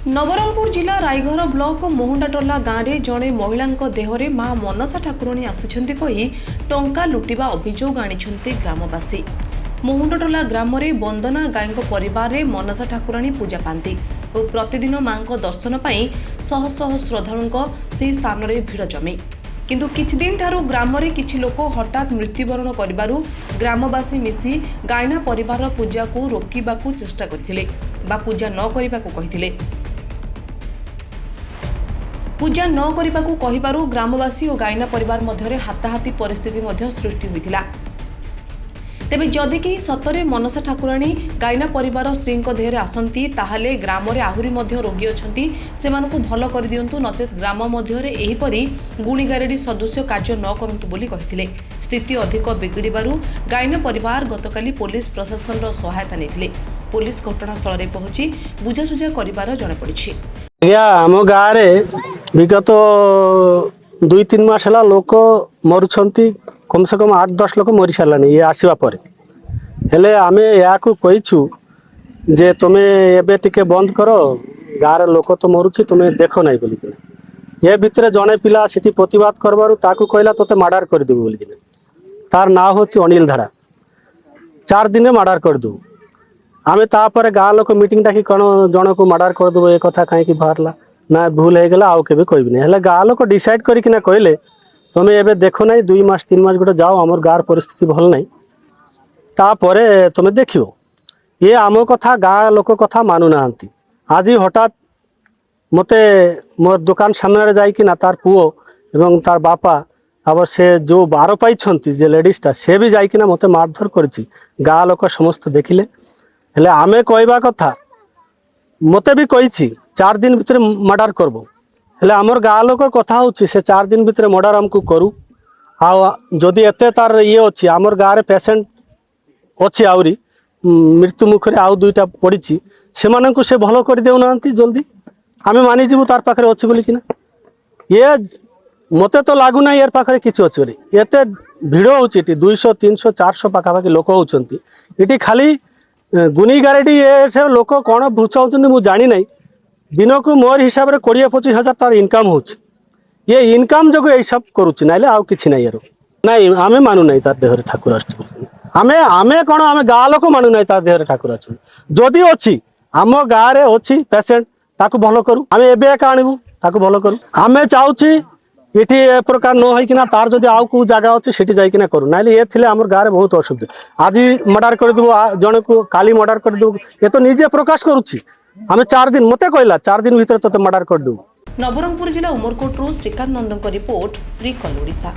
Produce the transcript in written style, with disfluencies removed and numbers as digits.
नवरंगपुर जिला रायघर ब्लॉक मोहंडाटोला गाँव में जड़े महिला देहरे मां मनसा ठाकुराणी आसुछंती कही टंका लुटिबा अभियोग आनिछंती ग्रामवासी। मोहंडाटोला ग्राम में वंदना गायक परिवार में मनसा ठाकुराणी पूजा पाती और प्रतिदिन मां दर्शन पाई शह शह श्रद्धालुओं से स्थान में भिड़ जमे। किंतु किछि दिन ठारू ग्राम में किछि लोक हठात मृत्युवरण करिबारु ग्रामवासी मिसी गायना परिवार पूजा को रोकिबाकू चेष्टा करथिले बा पूजा न करिबाकू कहिथिले। पूजा न करिबाकू कहिबारु ग्रामवासी और गायना परिवार मध्य हाथाहाथी परिस्थिति मध्य सृष्टि होइथिला। तेबे जदि कि सतरे मनसा ठाकुराणी गायना परिवार स्त्री देहरे आसंती ताहाले ग्राम रे आहुरी मध्य रोगी अछंती सेमानकु भल कर दियंतु नचेत ग्राम मध्य रे एहिपरि गुणीगारेडी सदस्य कार्य न करंतु बोली कहिथिले। स्थिति अधिक बिगड़िबारु गायना परिवार गतकाली पुलिस प्रशासन रो सहायता नेथिले। पुलिस घटनास्थल रे पहुंची बुझासुझा करिबार जणा पड़िछि। आम गाँव विगत 2-3 मास है लोक मरुंट कम से कम 8-10 लोक मरी सारे ये आसवा पर हेले आमे या कहीचु जे तुमे एबे टिके बंद कर गाँव लोक तो मरुची तुम्हें देख ना बोलिक ये भितर जड़े पिला से प्रतिवाद करबारु ताकू कहला तोते मर्डर कर देबू बोलिक तार ना हूँ अनिल धारा 4 दिन में मर्डर कर दू आमे तापर गाँ लोक मीटिंग डाकी कौन जन को मर्डर कर देबो ये कथा कहीं बाहरला ना भूल हो गला आउ केबे कहबी नहीं हेले गाँ लोक डिसाइड करिकिना कहले तुम एबे देखो ना 2 मास 3 मास गोटे जाओ आमर गाँव परिस्थिति भल नहीं तापरे तुम देखियो ये आम कथा गाँ लोक कथा मानु नाहंती। आज हठात मते मोर दुकान सामने जाइकिना तार पुओ एवं तार बापा अब से जो बार पाई जे लेडीजटा से भी जाइकिना मते मारधर करछि गाँ लोक समस्त देखिले हेले आमे कहवा कथा मते भी कही 4 दिन भितर मर्डर करबो हेले आमर गाँ लोक कथा होछि से 4 दिन भितर मर्डर हमको करू आ जदि एते तार ये अच्छी आमर गाँव रे पेशेंट अच्छी आउरी मृत्यु मुखरे आउ 2टा पड़ी से माननकु से भलो कर देउ नांती जल्दी आमे मानि जीवु तार पाखरे अछि बोली किना ये मते तो लागु ना यार पाखरे किछि अछि बोली एते भिड़ होछि 200 300 400 पाखापाखि लोक होउछंती इटी खाली गुनी गारेडी ये लोक कौन बुझाऊँ मुझे जानी ना दिन को मोर हिसाब से 20-25 हजार तार इनकम हो ये इनकम जो ये सब करुच्ची ना आउ कि ना नहीं आमे मानु ना तार देहरे ठाकुर आमे आमे कौन आमे गाँ लोक मानु ना तार देहरे ठाकुर जदि अच्छी आम गाँव में अच्छी पेसेंट ताकू भल करूँ आमे एबे एका आणबू ताकू भल करूँ आमे चाहूँ ये प्रकार न होना तार जदि आउ को जगह अच्छी से जाइना करूँ ना ये थे आम गाँव में बहुत असुविधा आज मर्डर करदेबू जन को काली मर्डर करदेबू ये तो निजे प्रकाश करुच्ची आमे 4 दिन मते कहला 4 दिन भीतर तोते मर्डर करदेबू। नवरंगपुर जिला उमरकोट श्रीकांत नंदन रिपोर्ट रिकल ओडिशा।